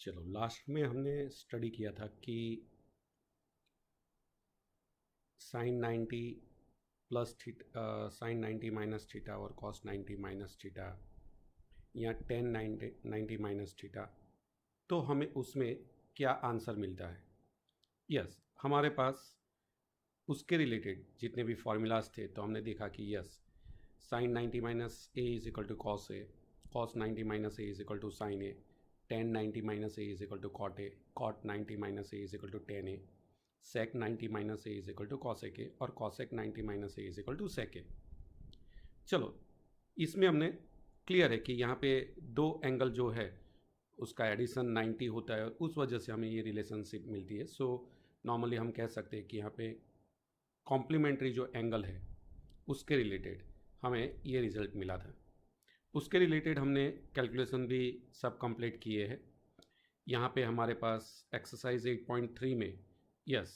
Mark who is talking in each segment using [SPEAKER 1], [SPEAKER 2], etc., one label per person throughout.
[SPEAKER 1] चलो, लास्ट में हमने स्टडी किया था कि sine 90 plus theta, sine 90 minus theta और कॉस 90 माइनस थीटा या टेन 90 माइनस थीटा, तो हमें उसमें क्या आंसर मिलता है। यस, हमारे पास उसके रिलेटेड जितने भी फॉर्मूलाज थे तो हमने देखा कि yes, sine 90 minus A is equal to cos A, cos 90 minus A is equal to sine A, tan 90 minus A is equal to cot A, cot 90 minus A is equal to tan A, sec 90 minus A is equal to cosec A और cosec 90 minus A is equal to sec A. चलो, इसमें हमने clear है कि यहाँ पे दो angle जो है उसका एडिशन 90 होता है और उस वजह से हमें ये रिलेशनशिप मिलती है। सो नॉर्मली हम कह सकते हैं कि यहाँ पे कॉम्प्लीमेंट्री जो एंगल है उसके रिलेटेड हमें ये रिजल्ट मिला था। उसके रिलेटेड हमने कैलकुलेशन भी सब कंप्लीट किए हैं। यहाँ पे हमारे पास एक्सरसाइज 8.3 में यस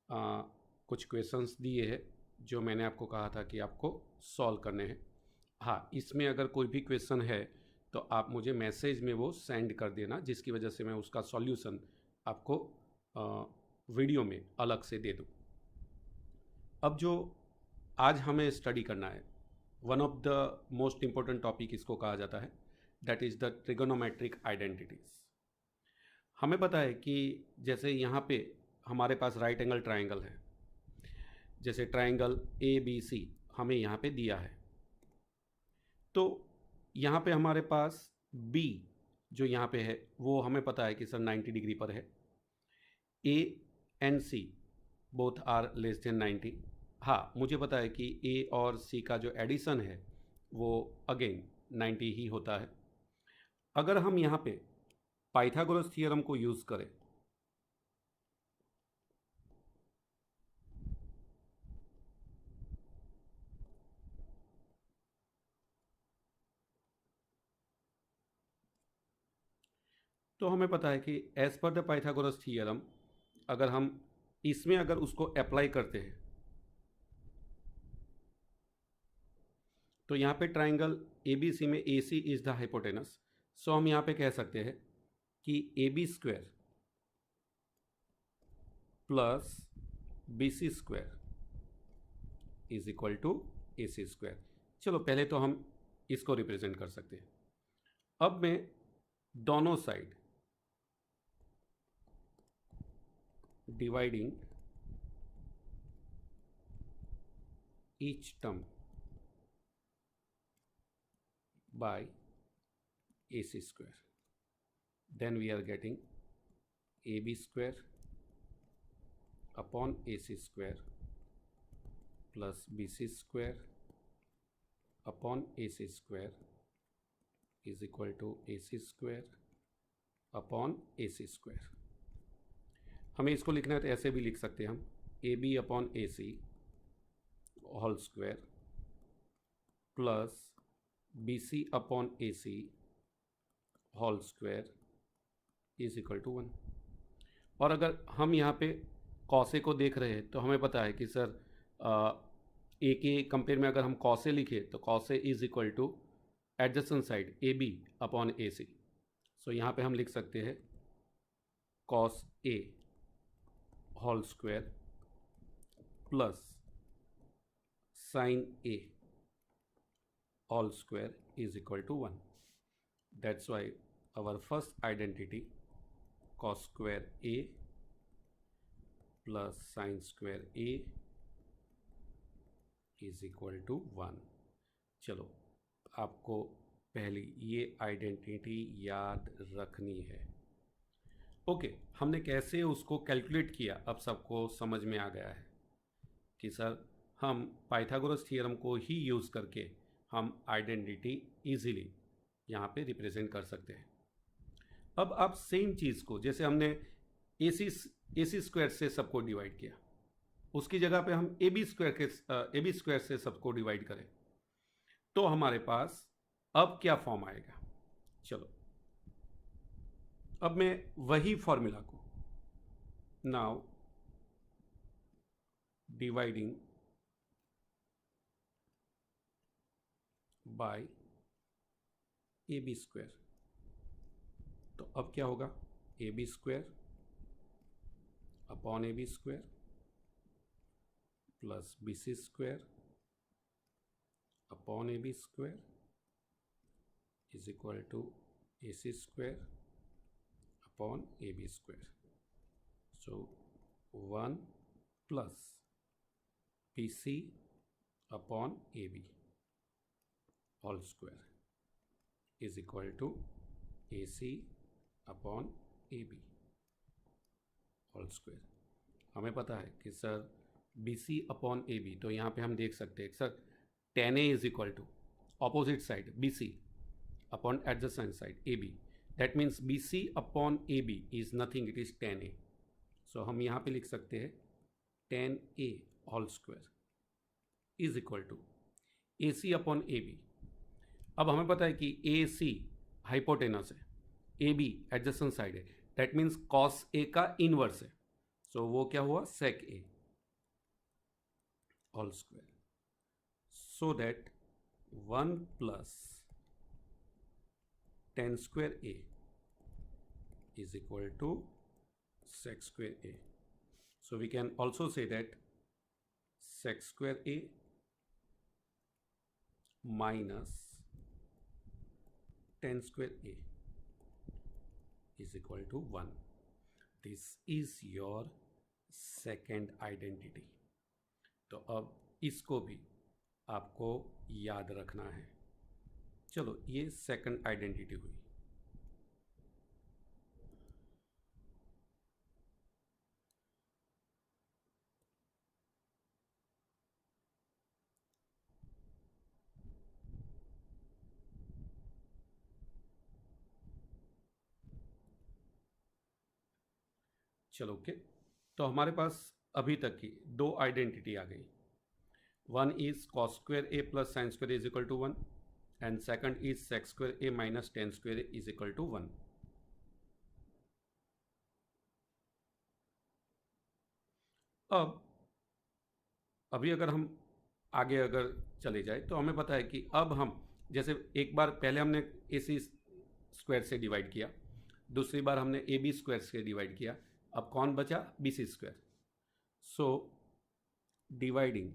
[SPEAKER 1] कुछ क्वेश्चंस दिए हैं जो मैंने आपको कहा था कि आपको सॉल्व करने हैं। हाँ, इसमें अगर कोई भी क्वेश्चन है तो आप मुझे मैसेज में वो सेंड कर देना, जिसकी वजह से मैं उसका सॉल्यूशन आपको वीडियो में अलग से दे दूँ। अब जो आज हमें स्टडी करना है, one of the most important topic इसको कहा जाता है, that is the trigonometric identities. हमें पता है कि जैसे यहाँ पे हमारे पास राइट एंगल ट्राइंगल है, जैसे ट्राइंगल ए बी सी हमें यहाँ पे दिया है, तो यहाँ पे हमारे पास बी जो यहाँ पे है वो हमें पता है कि सर 90 डिग्री पर है। A and C both are less than 90। हाँ, मुझे पता है कि ए और सी का जो एडिशन है वो अगेन 90 ही होता है। अगर हम यहाँ पे पाइथागोरस थ्योरम को यूज़ करें तो हमें पता है कि as per the Pythagoras theorem अगर हम इसमें अगर उसको अप्लाई करते हैं तो यहाँ पे ट्राइंगल ए बी सी में A C is the hypotenuse. So हम यहाँ पे कह सकते हैं कि A B square plus B C square is equal to A C square. चलो, पहले तो हम इसको रिप्रेजेंट कर सकते हैं। अब मैं दोनों side dividing each term by AC square, then we are getting AB square upon AC square plus BC square upon AC square is equal to AC square upon AC square। हमें इसको लिखना है तो ऐसे भी लिख सकते हैं हम, AB upon AC whole square plus BC upon AC whole square is equal to 1। और अगर हम यहाँ पे कॉसे को देख रहे हैं तो हमें पता है कि सर ए के कंपेयर में अगर हम कॉसे लिखे तो cos A is equal to adjacent side AB upon AC। So यहाँ पे हम लिख सकते हैं cos A whole square plus sine A all square is equal to 1. That's why our first identity cos square A plus sin square A is equal to 1। चलो, आपको पहली ये आइडेंटिटी याद रखनी है। ओके, हमने कैसे उसको कैलकुलेट किया अब सबको समझ में आ गया है कि सर हम पाइथागोरस थ्योरम को ही यूज़ करके हम आइडेंटिटी इजीली यहाँ पे रिप्रेजेंट कर सकते हैं। अब आप सेम चीज़ को जैसे हमने ए सी स्क्वायर से सबको डिवाइड किया, उसकी जगह पे हम ए बी स्क्वायर से सबको डिवाइड करें तो हमारे पास अब क्या फॉर्म आएगा। चलो, अब मैं वही फॉर्मूला को now dividing by A B square, तो अब क्या होगा, A B square upon A B square plus B C square upon A B square is equal to A C square upon A B square. So 1 plus BC upon AB all square is equal to AC upon AB all square. हमें पता है कि sir BC upon AB, तो यहाँ पे हम देख सकते हैं sir tan A is equal to opposite side BC upon adjacent side AB. That means BC upon AB is nothing, it is tan A. So हम यहाँ पे लिख सकते हैं tan A whole square is equal to A C upon A B. अब हमें पता है कि ए सी हाइपोटेनस है, ए बी एडजेसेंट साइड है, दैट मीन्स कॉस ए का इनवर्स है. सो वो क्या हुआ sec A whole square. So that 1 plus tan square A is equal to sec square A. So we can also say that sec square A minus tan square A is equal to 1. This is your second identity. तो अब इसको भी आपको याद रखना है. चलो ये सेकंड आइडेंटिटी हुई. चलो ओके. तो हमारे पास अभी तक की दो आइडेंटिटी आ गई. One is cos square A plus sine square is equal to 1 and second is sec square A minus tan square is equal to 1. अब अभी अगर हम आगे अगर चले जाए तो हमें पता है कि अब हम जैसे एक बार पहले हमने ए सी स्क्वायर से डिवाइड किया, दूसरी बार हमने ए बी स्क्वायर से डिवाइड किया, अब कौन बचा B C square. So dividing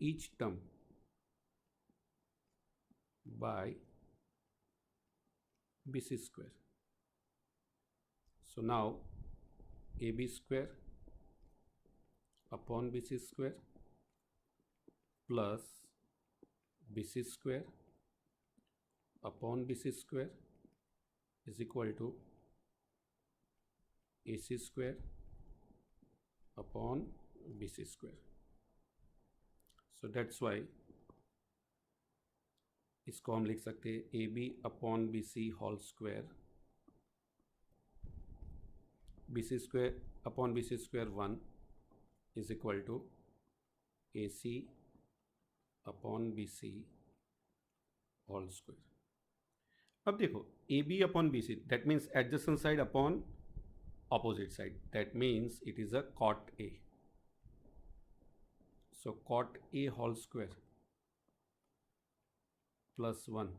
[SPEAKER 1] each term by BC square. So now AB square upon BC square plus BC square upon BC square is equal to AC square upon BC square. So that's why इसको हम लिख सकते हैं A B upon B C whole square, B C square upon B C square 1 is equal to A C upon B C whole square. अब देखो A B upon B C that means adjacent side upon opposite side, that means it is a cot A. So cot A whole square plus 1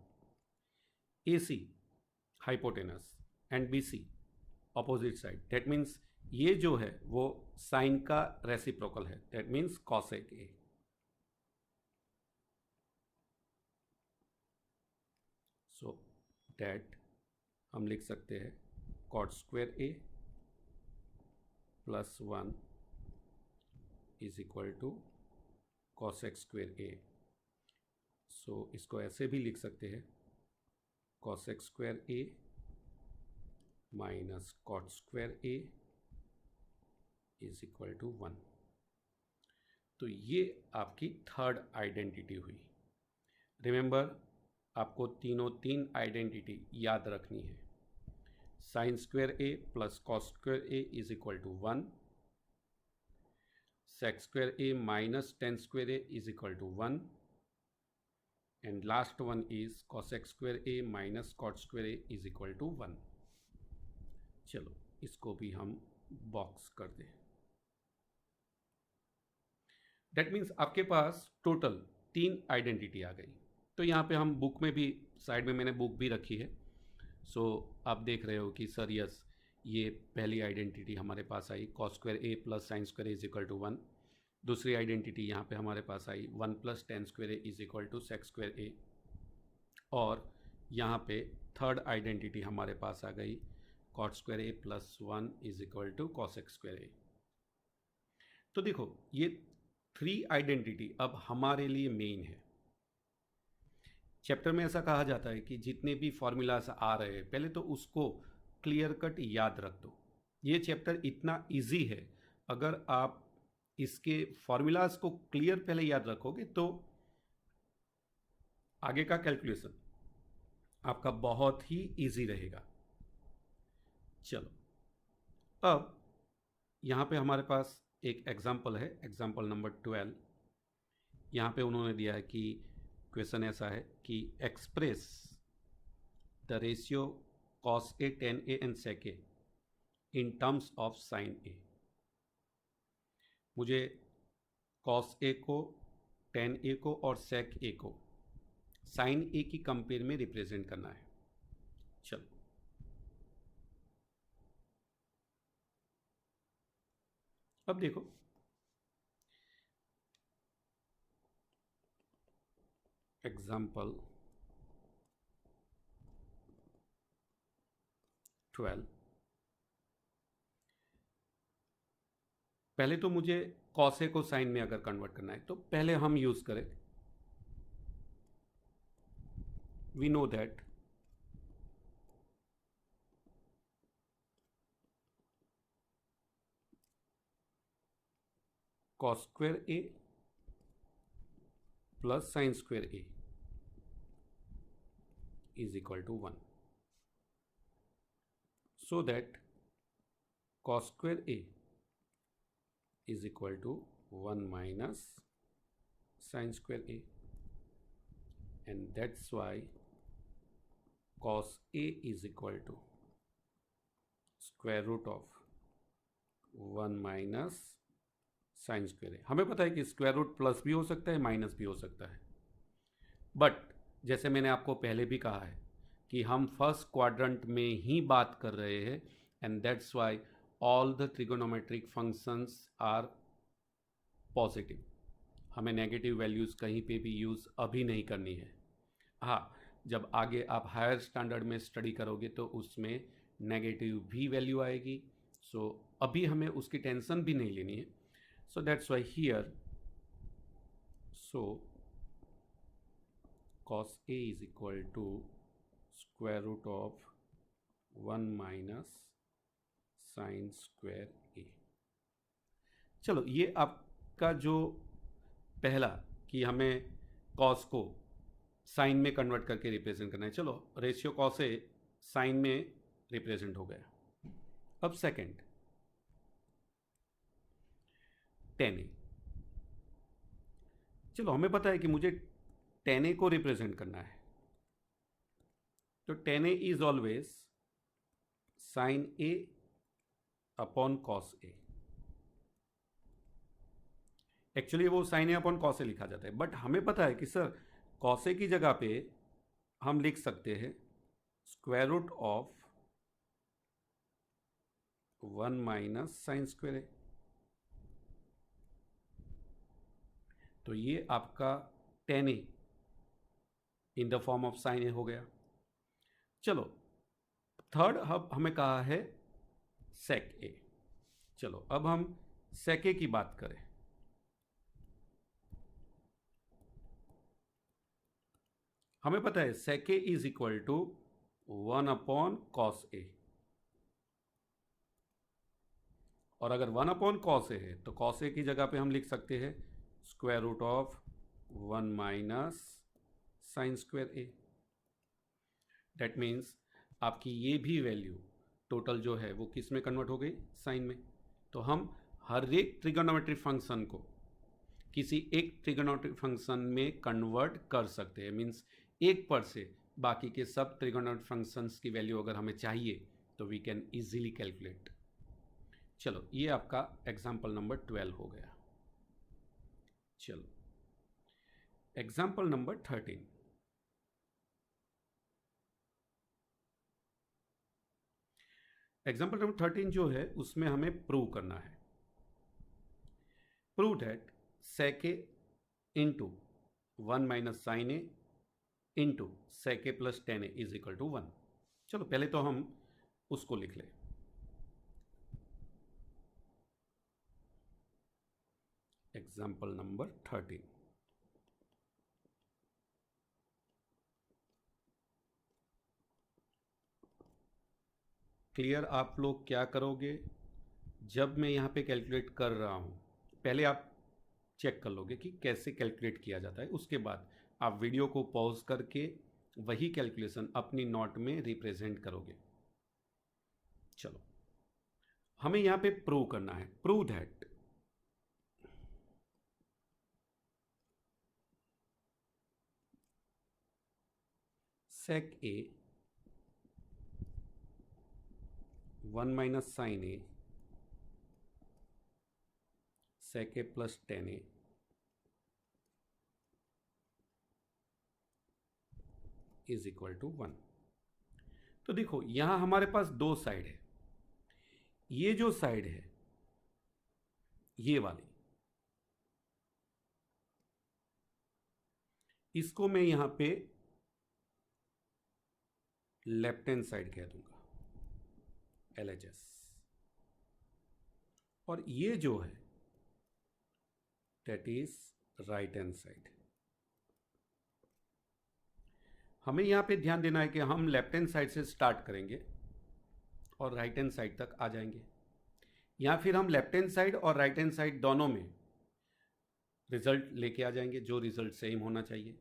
[SPEAKER 1] AC hypotenuse and BC opposite side, that means ये जो है वो sign का reciprocal है, that means cosec A. So that हम लिख सकते हैं cot square A plus 1 is equal to cosec square A. So इसको ऐसे भी लिख सकते हैं cosec square A minus cot square A is equal to 1. तो ये आपकी थर्ड आइडेंटिटी हुई. रिमेंबर आपको तीन आइडेंटिटी याद रखनी है. Sine square A plus cos square A is equal to 1, sec square a minus tan square a is equal to 1, and last one is cosec square a minus cot square a is equal to 1. चलो इसको भी हम box कर दें. That means आपके पास total 3 identity आ गई. तो यहाँ पे हम बुक में भी, साइड में मैंने बुक भी रखी है। सो आप देख रहे हो कि सर यस, ये पहली आइडेंटिटी हमारे पास आई cos square A plus sine square is equal to 1। दूसरी आइडेंटिटी यहाँ पे हमारे पास आई 1 plus tan square A is equal to sec square A. और यहाँ पे थर्ड आइडेंटिटी हमारे पास आ गई cot square A plus 1 is equal to cosec square A. तो देखो ये 3 आइडेंटिटी अब हमारे लिए मेन है। चैप्टर में ऐसा कहा जाता है कि जितने भी फॉर्मूलाज आ रहे हैं पहले तो उसको क्लियर कट याद रख दो। ये चैप्टर इतना इजी है, अगर आप इसके फॉर्मूलाज को क्लियर पहले याद रखोगे तो आगे का कैलकुलेशन आपका बहुत ही इजी रहेगा। चलो अब यहाँ पे हमारे पास एक एग्जाम्पल है, एग्जाम्पल नंबर 12। यहाँ पे उन्होंने दिया है कि क्वेश्चन ऐसा है कि express the ratio cos A tan A and sec A in terms of sine A. मुझे कॉस ए को, टेन ए को और सेक ए को साइन ए की कंपेयर में रिप्रेजेंट करना है। चलो अब देखो एग्जाम्पल 12। पहले तो मुझे कॉस ए को साइन में अगर कन्वर्ट करना है तो पहले हम यूज करें, we know that cos square A plus sine square A is equal to 1, so that cos square a is equal to 1 minus sin square a, and that's why cos a is equal to square root of 1 minus sin square a। हमें पता है कि square root plus भी हो सकता है, minus भी हो सकता है, बट जैसे मैंने आपको पहले भी कहा है कि हम फर्स्ट क्वाड्रेंट में ही बात कर रहे हैं, and that's why all the trigonometric functions are positive. हमें नेगेटिव वैल्यूज़ कहीं पे भी यूज़ अभी नहीं करनी है। हाँ, जब आगे आप हायर स्टैंडर्ड में स्टडी करोगे तो उसमें नेगेटिव भी वैल्यू आएगी, सो अभी हमें उसकी टेंशन भी नहीं लेनी है। So that's why here, so cos a is equal to square root of 1 minus sin square a। चलो ये आपका जो पहला कि हमें cos को साइन में कन्वर्ट करके रिप्रेजेंट करना है, चलो रेशियो cos a साइन में रिप्रेजेंट हो गया। अब सेकंड tan a, चलो हमें पता है कि मुझे tan a को रिप्रेजेंट करना है, तो tan a is always sine a upon cos a। Actually वो sine a upon cos a लिखा जाता है, बट हमें पता है कि सर cos a की जगह पे हम लिख सकते हैं square root of 1 minus sine square a। तो ये आपका tan a in the form of sine A हो गया। चलो थर्ड अब हमें कहा है सेक ए। चलो अब हम सेक ए की बात करें, हमें पता है sec A is equal to 1 upon cos A, और अगर 1 अपॉन कॉस ए है तो कॉस ए की जगह पे हम लिख सकते हैं square root of 1 minus sine square A. That means आपकी ये भी वैल्यू टोटल जो है वो किस में कन्वर्ट हो गई, साइन में। तो हम हर एक ट्रिगोनोमेट्रिक फंक्शन को किसी एक ट्रिगोनोमेट्रिक फंक्शन में कन्वर्ट कर सकते हैं। मीन्स एक पर से बाकी के सब ट्रिगोनोमेट्रिक फंक्शंस की वैल्यू अगर हमें चाहिए तो वी कैन इजीली कैलकुलेट। चलो ये आपका एग्जाम्पल नंबर 12 हो गया। चलो एग्जाम्पल नंबर 13। एग्जाम्पल नंबर 13 जो है उसमें हमें प्रूव करना है, prove that sec a into 1 minus sine A into sec a plus tan A is equal to 1। चलो पहले तो हम उसको लिख लें। Example number 13, clear. आप लोग क्या करोगे, जब मैं यहाँ पे कैलकुलेट कर रहा हूँ पहले आप चेक कर लोगे कि कैसे कैलकुलेट किया जाता है, उसके बाद आप वीडियो को पॉज करके वही कैलकुलेशन अपनी नोट में रिप्रेजेंट करोगे। चलो हमें यहाँ पे प्रूव करना है, prove that sec a 1 minus sine A sec a plus tan A is equal to 1। तो देखो यहां हमारे पास दो साइड है, ये जो साइड है ये वाली, इसको मैं यहां पे लेफ्ट हैंड साइड कह दूंगा, LHS, और ये जो है that is right hand side. हमें यहां पे ध्यान देना है कि हम लेफ्ट हैंड साइड से स्टार्ट करेंगे और राइट हैंड साइड तक आ जाएंगे, या फिर हम लेफ्ट हैंड साइड और राइट हैंड साइड दोनों में रिजल्ट लेके आ जाएंगे, जो रिजल्ट सेम होना चाहिए।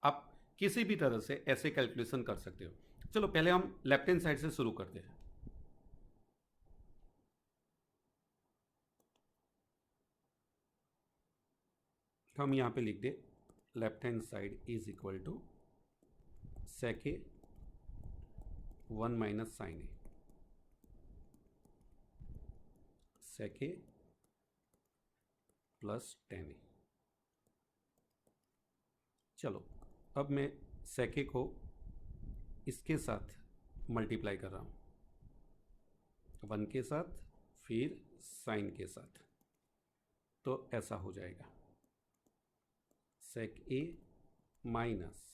[SPEAKER 1] आप किसी भी तरह से ऐसे कैलकुलेशन कर सकते हो। चलो पहले हम लेफ्ट हैंड साइड से शुरू करते हैं। तो हम यहां पे लिख दे left hand side is equal to sec a 1 minus sine A sec a plus tan A. चलो अब मैं sec a को इसके साथ मल्टीप्लाई कर रहा हूँ, 1 के साथ फिर साइन के साथ, तो ऐसा हो जाएगा sec a minus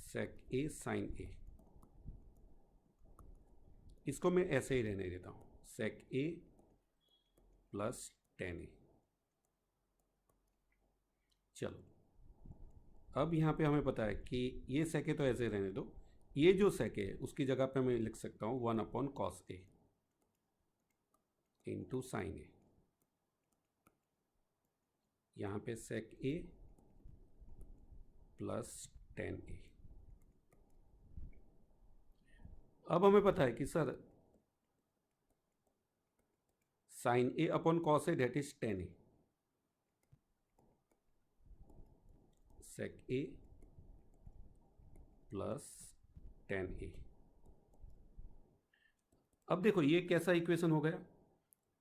[SPEAKER 1] sec a sine a। इसको मैं ऐसे ही रहने देता हूँ, sec a plus tan A. चलो अब यहाँ पे हमें पता है कि ये sec a तो ऐसे रहने दो, ये जो sec a है उसकी जगह पे मैं लिख सकता हूँ 1 upon cos a into sine a. यहाँ पे sec a plus tan a. अब हमें पता है कि sir sine a upon cos a that is tan a, sec a plus tan a. अब देखो ये कैसा इक्वेशन हो गया,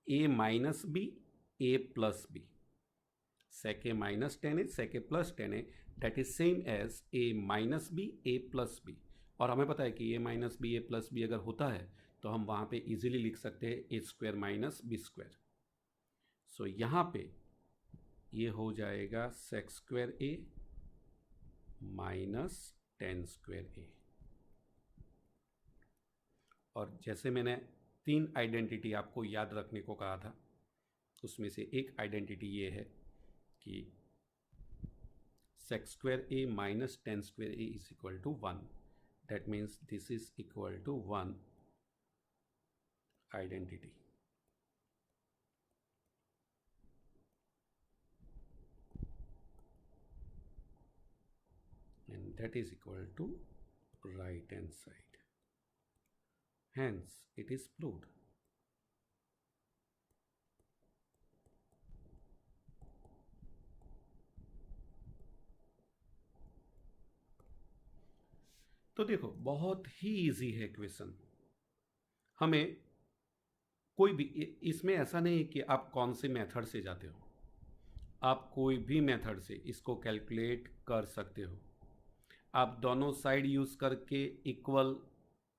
[SPEAKER 1] a minus B A plus b, sec a minus tan a sec a plus tan a that is same as a minus B A plus B. और हमें पता है कि a minus B A plus B अगर होता है तो हम वहाँ पे इजीली लिख सकते हैं ए स्क्वायर माइनस बी स्क्वायर। सो यहाँ पे ये हो जाएगा sec square A minus tan square A. और जैसे मैंने 3 आइडेंटिटी आपको याद रखने को कहा था, उसमें से एक आइडेंटिटी ये है कि sec square A minus tan square A is equal to 1। That means this is equal to 1 identity. And that is equal to right hand side. Hence, it is proved. तो देखो बहुत ही इजी है question. हमें कोई भी, इसमें ऐसा नहीं है कि आप कौन से मेथड से जाते हो, आप कोई भी मेथड से इसको कैलकुलेट कर सकते हो। आप दोनों साइड यूज़ करके इक्वल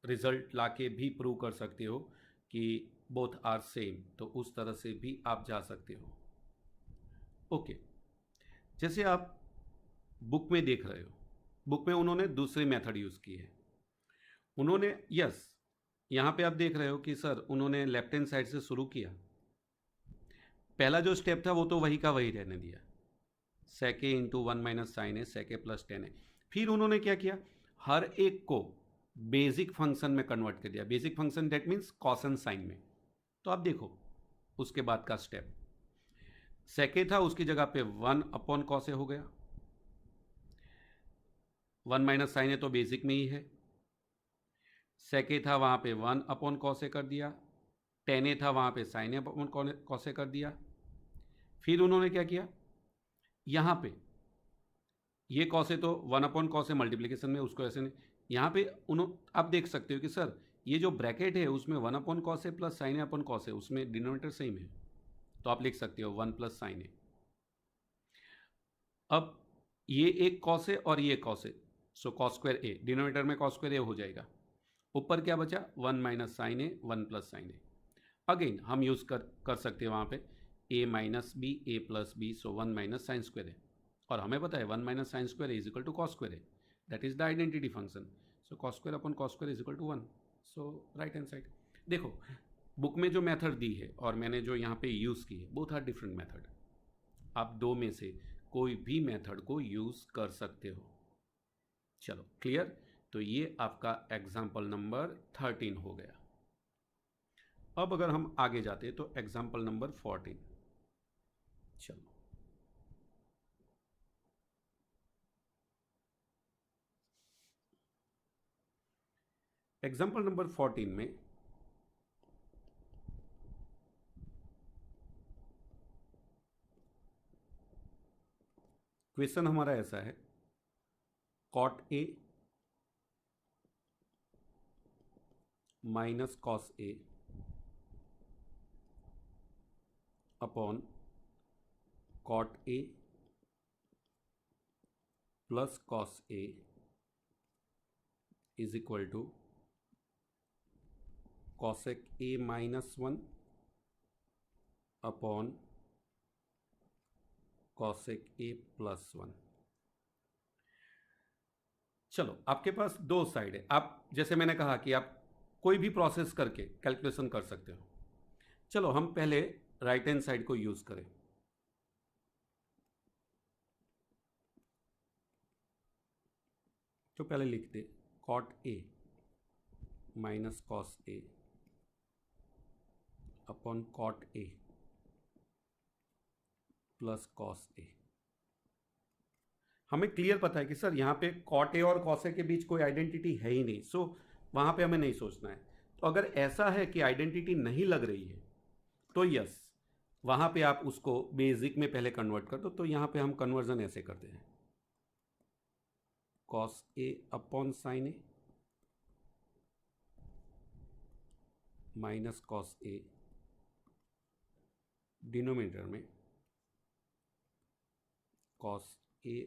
[SPEAKER 1] रिजल्ट लाके भी प्रूव कर सकते हो कि बोथ आर सेम, तो उस तरह से भी आप जा सकते हो। ओके, जैसे आप बुक में देख रहे हो, बुक में उन्होंने दूसरे मेथड यूज़ की है। उन्होंने यस, यहाँ पे आप देख रहे हो कि सर उन्होंने लेफ्ट हैंड साइड से शुरू किया। पहला जो स्टेप था वो तो वही का वही रहने दिया, सेके इंटू 1 - साइन है, सेके प्लस 10 है। फिर उन्होंने क्या किया, हर एक को बेसिक फंक्शन में कन्वर्ट कर दिया। Basic function that means cos and sine में। तो आप देखो उसके बाद का स्टेप, सेके था उसकी जगह पे 1/कॉस हो गया। 1 - साइन है तो बेसिक में ही है। सेके था वहाँ पे 1/कॉस कर दिया। 10 था वहाँ पे साइन कॉस कर दिया। फिर उन्होंने क्या किया, यहाँ पे ये कॉस है तो 1/कॉस मल्टीप्लिकेशन में, उसको ऐसे नहीं, यहाँ पे उन्होंने आप देख सकते हो कि सर ये जो ब्रैकेट है उसमें 1/कॉस प्लस साइन अपन कॉस है, उसमें डिनोमिनेटर सेम है, तो आप लिख सकते हो 1 + साइन है। अब ये एक कॉस है और ये कॉस है, सो कॉस स्क्वायर ए, डिनोमिनेटर में कॉस स्क्वायर ए हो जाएगा। ऊपर क्या बचा, 1 - साइन है 1 + साइन है। अगेन हम यूज़ कर सकते हैं वहाँ पे a - b a + b, so 1 - sine square है। और हमें पता है 1 - sine square is equal to cos square है, that is the identity function. So cos square upon cos square is equal to 1। So right hand side देखो, book में जो method दी है और मैंने जो यहाँ पे यूज़ की है, बोथ आर डिफरेंट मेथड। आप दो में से कोई भी मेथड को यूज़ कर सकते हो। चलो क्लियर, तो ये आपका एग्जाम्पल नंबर 13 हो गया। अब अगर हम आगे जाते हैं तो एग्जाम्पल नंबर 14। चलो एग्जाम्पल नंबर 14 में क्वेश्चन हमारा ऐसा है, cot A minus cos A upon cot A plus cos A is equal to cosec A -1 upon cosec ए +1। चलो आपके पास दो साइड है, आप जैसे मैंने कहा कि आप कोई भी प्रोसेस करके कैलकुलेशन कर सकते हो। चलो हम पहले राइट हैंड साइड को यूज करें। तो पहले लिख दे cot A minus cos A upon cot A plus cos a. हमें क्लियर पता है कि सर यहाँ पे कॉट ए और कॉस ए के बीच कोई आइडेंटिटी है ही नहीं, सो वहाँ पे हमें नहीं सोचना है। तो अगर ऐसा है कि आइडेंटिटी नहीं लग रही है तो यस, वहाँ पे आप उसको बेसिक में पहले कन्वर्ट कर दो। तो यहाँ पे हम कन्वर्जन ऐसे करते हैं, cos A upon sine A minus cos A, denominator में cos A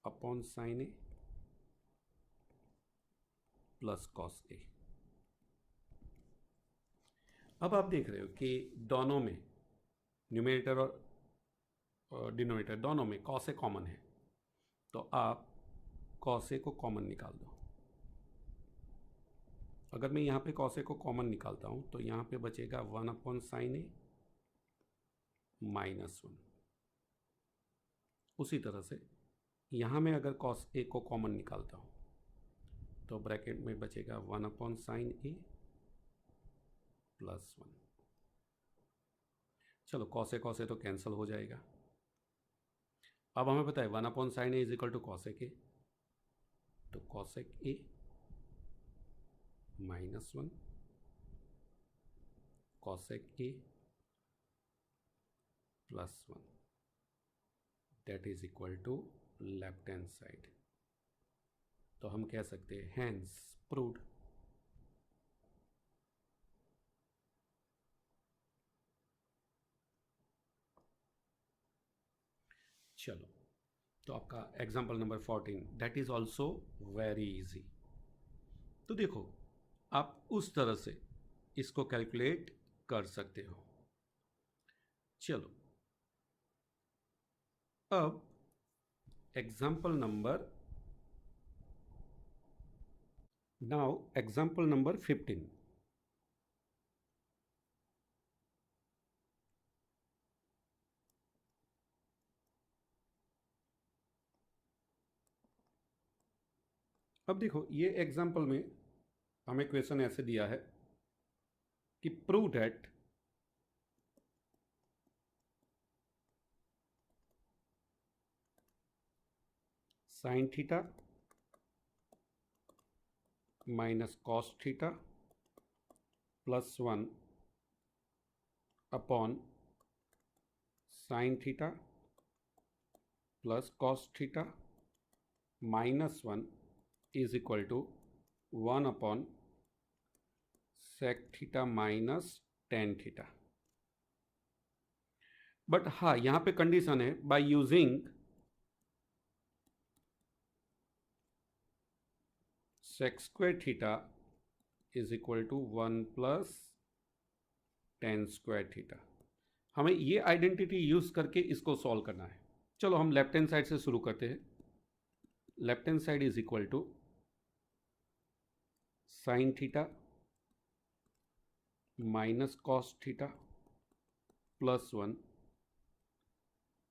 [SPEAKER 1] upon sine A plus cos ए। अब आप देख रहे हो कि दोनों में, न्यूमरेटर और डिनोमिनेटर दोनों में कॉस ए कॉमन है, तो आप कॉस ए को कॉमन निकाल दो। अगर मैं यहाँ पे कॉस ए को कॉमन निकालता हूँ तो यहाँ पे बचेगा 1/साइन ए -1। उसी तरह से यहाँ में अगर कॉस ए को कॉमन निकालता हूँ तो ब्रैकेट में बचेगा 1/साइन ए +1। चलो कॉस ए तो कैंसिल हो जाएगा। अब हमें पता है 1/साइन a is equal to cosec a, तो cosec A -1 cosec A +1 that is equal to left hand side. तो हम कह सकते हैं हैंस प्रूव्ड। चलो तो आपका example number 14 that is also very easy. तो देखो आप उस तरह से इसको कैलकुलेट कर सकते हो। चलो अब example number now example number 15। अब देखो ये एग्जाम्पल में हमें क्वेश्चन ऐसे दिया है कि prove that sine theta minus cos theta plus 1 upon sine theta plus cos theta minus 1 is equal to 1 upon sec theta minus tan theta. But हाँ यहाँ पे कंडीशन है by using sec square theta is equal to 1 plus tan square theta. हमें ये identity use करके इसको solve करना है। चलो हम लेफ्ट हैंड साइड से शुरू करते हैं। Left hand side is equal to sine theta minus cos theta plus 1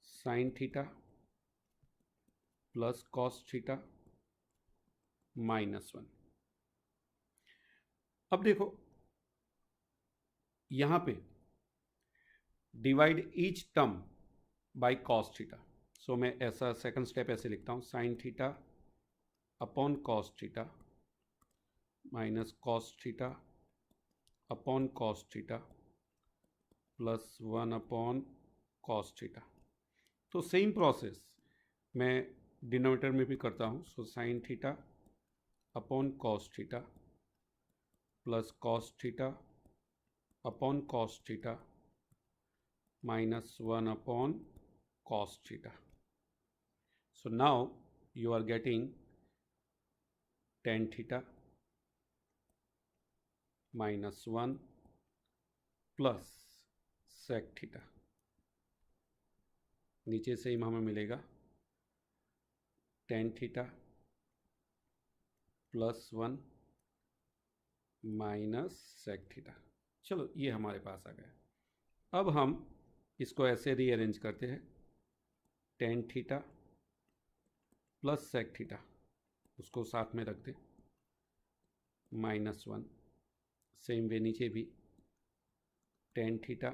[SPEAKER 1] sine theta plus cos theta minus 1। अब देखो यहां पे divide each term by cos theta. So मैं ऐसा सेकंड स्टेप ऐसे लिखता हूं sine theta upon cos theta minus cos theta upon cos theta plus 1 upon cos theta. तो सेम प्रोसेस मैं डिनोमिनेटर में भी करता हूँ। So sine theta upon cos theta plus cos theta upon cos theta minus 1 upon cos theta. So now you are getting tan theta minus 1 plus sec theta. नीचे से ही हमें मिलेगा tan theta plus 1 minus sec theta. चलो ये हमारे पास आ गया। अब हम इसको ऐसे रीअरेंज करते हैं tan theta plus sec theta उसको साथ में रख दें माइनस 1। सेम वे नीचे भी tan theta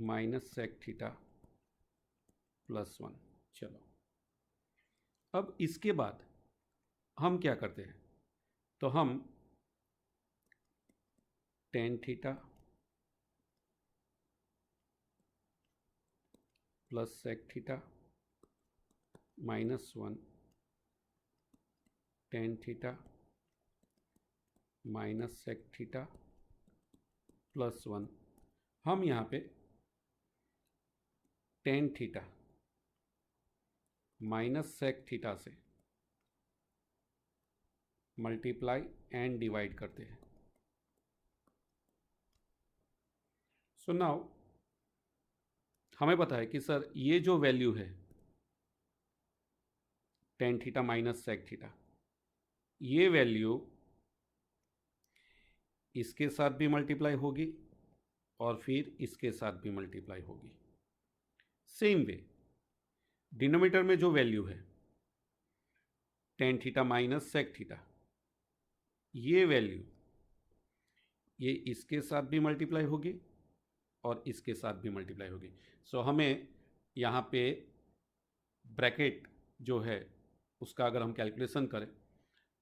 [SPEAKER 1] minus sec theta plus 1। चलो अब इसके बाद हम क्या करते हैं तो हम tan theta plus sec theta minus 1 tan theta minus sec theta plus 1। हम यहाँ पे tan theta minus sec theta से मल्टीप्लाई एंड डिवाइड करते हैं। सो नाउ हमें पता है कि सर ये जो वैल्यू है tan theta minus sec theta ये वैल्यू इसके साथ भी मल्टीप्लाई होगी और फिर इसके साथ भी मल्टीप्लाई होगी। सेम वे डिनोमिनेटर में जो वैल्यू है tan theta minus sec theta ये वैल्यू ये इसके साथ भी मल्टीप्लाई होगी और इसके साथ भी मल्टीप्लाई होगी। सो हमें यहाँ पे ब्रैकेट जो है उसका अगर हम कैलकुलेशन करें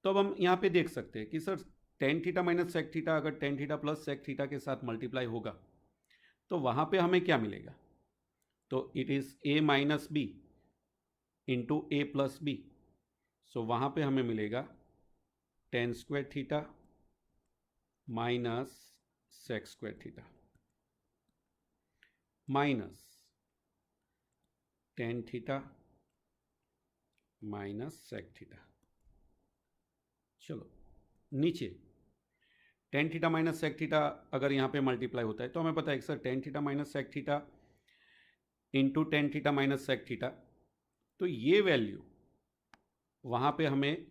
[SPEAKER 1] तो अब हम यहाँ पे देख सकते हैं कि sir tan theta minus sec theta अगर tan theta plus sec theta के साथ मल्टीप्लाई होगा तो वहाँ पे हमें क्या मिलेगा तो it is a minus b into a plus b. So वहाँ पे हमें मिलेगा tan square theta minus sec square theta minus tan theta minus sec theta. चलो नीचे tan theta minus sec theta अगर यहाँ पे मल्टीप्लाई होता है तो हमें पता है कि sir tan theta minus sec theta into tan theta minus sec theta, तो ये वैल्यू वहाँ पे हमें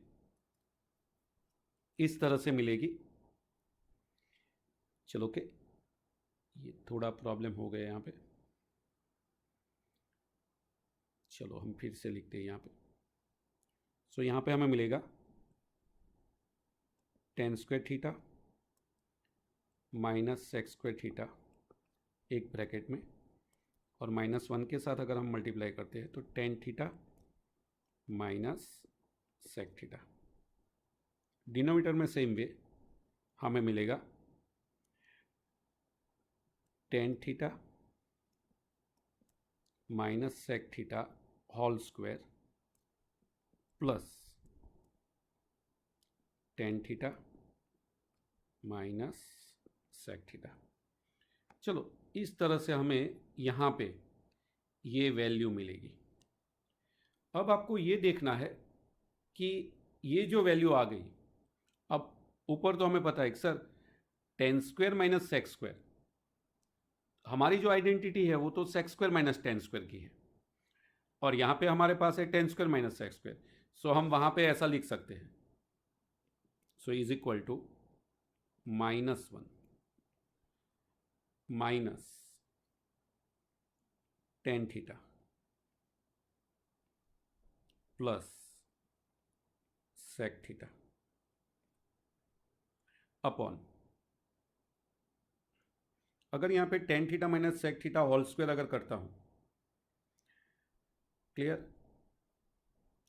[SPEAKER 1] इस तरह से मिलेगी। चलो के ये थोड़ा प्रॉब्लम हो गया यहाँ पे, चलो हम फिर से लिखते हैं यहाँ पे। सो यहाँ पे हमें मिलेगा tan square theta minus sec square theta एक ब्रैकेट में, और माइनस वन के साथ अगर हम मल्टीप्लाई करते हैं तो tan theta minus sec theta. Denominator में सेम वे हमें मिलेगा tan theta minus sec theta whole square plus tan theta minus sec theta. चलो इस तरह से हमें यहाँ पे ये वैल्यू मिलेगी। अब आपको ये देखना है कि ये जो वैल्यू आ गई, अब ऊपर तो हमें पता है कि sir tan square minus sec square, हमारी जो आइडेंटिटी है वो तो sec square minus tan square की है, और यहाँ पे हमारे पास है tan square minus sec square. सो हम वहाँ पे ऐसा लिख सकते हैं, so is equal to minus one minus tan theta plus sec theta upon, अगर यहाँ पे tan theta minus sec theta whole square अगर करता हूँ, क्लियर,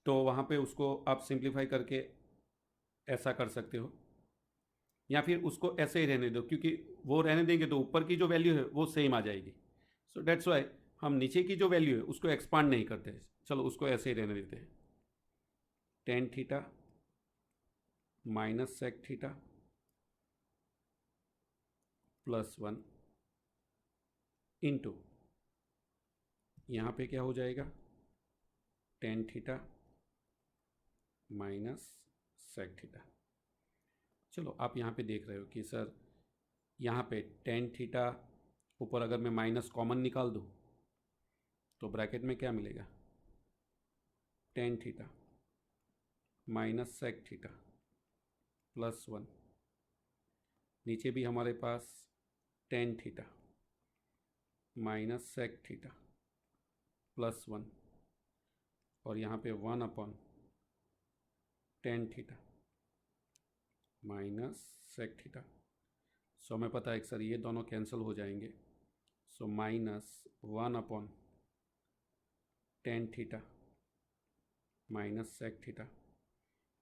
[SPEAKER 1] तो वहाँ पे उसको आप सिंप्लीफाई करके ऐसा कर सकते हो, या फिर उसको ऐसे ही रहने दो, क्योंकि वो रहने देंगे तो ऊपर की जो वैल्यू है वो सेम आ जाएगी। सो डेट्स वाई हम नीचे की जो वैल्यू है उसको एक्सपांड नहीं करते हैं, चलो उसको ऐसे ही रहने देते हैं। Tan theta minus sec theta plus one into, यहाँ पे क्या हो जाएगा tan theta minus sec theta. चलो आप यहाँ पे देख रहे हो कि सर यहाँ पे टेन थीटा ऊपर अगर मैं माइनस कॉमन निकाल दूँ तो ब्रैकेट में क्या मिलेगा, tan theta minus sec theta plus one, नीचे भी हमारे पास tan theta minus sec theta plus one, और यहाँ पे one upon tan theta minus sec theta. So हमें पता है कि सर ये दोनों कैंसिल हो जाएंगे, so minus one upon tan theta minus sec theta,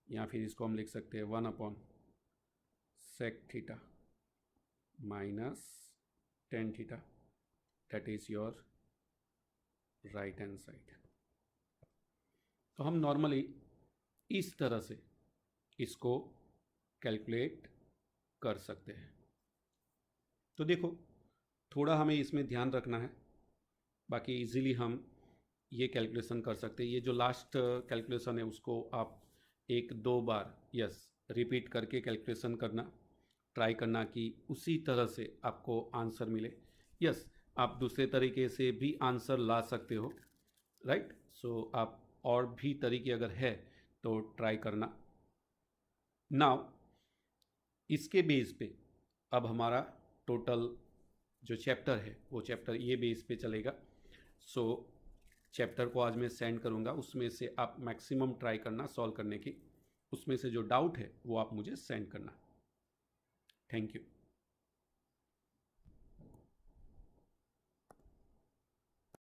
[SPEAKER 1] या फिर इसको हम लिख सकते हैं one upon sec theta minus tan theta, that is your right hand side. तो हम नॉर्मली इस तरह से इसको कैलकुलेट कर सकते हैं। तो देखो थोड़ा हमें इसमें ध्यान रखना है, बाकी इजीली हम ये कैलकुलेशन कर सकते हैं। ये जो लास्ट कैलकुलेशन है उसको आप एक दो बार रिपीट करके कैलकुलेशन करना, ट्राई करना कि उसी तरह से आपको आंसर मिले। आप दूसरे तरीके से भी आंसर ला सकते हो, राइट। सो आप और भी तरीके अगर है तो ट्राई करना। नाउ इसके बेस पे अब हमारा टोटल जो चैप्टर है वो चैप्टर ये बेस पे चलेगा। सो चैप्टर को आज मैं सेंड करूँगा, उसमें से आप मैक्सिमम ट्राई करना सॉल्व करने की, उसमें से जो डाउट है वो आप मुझे सेंड करना। Thank you.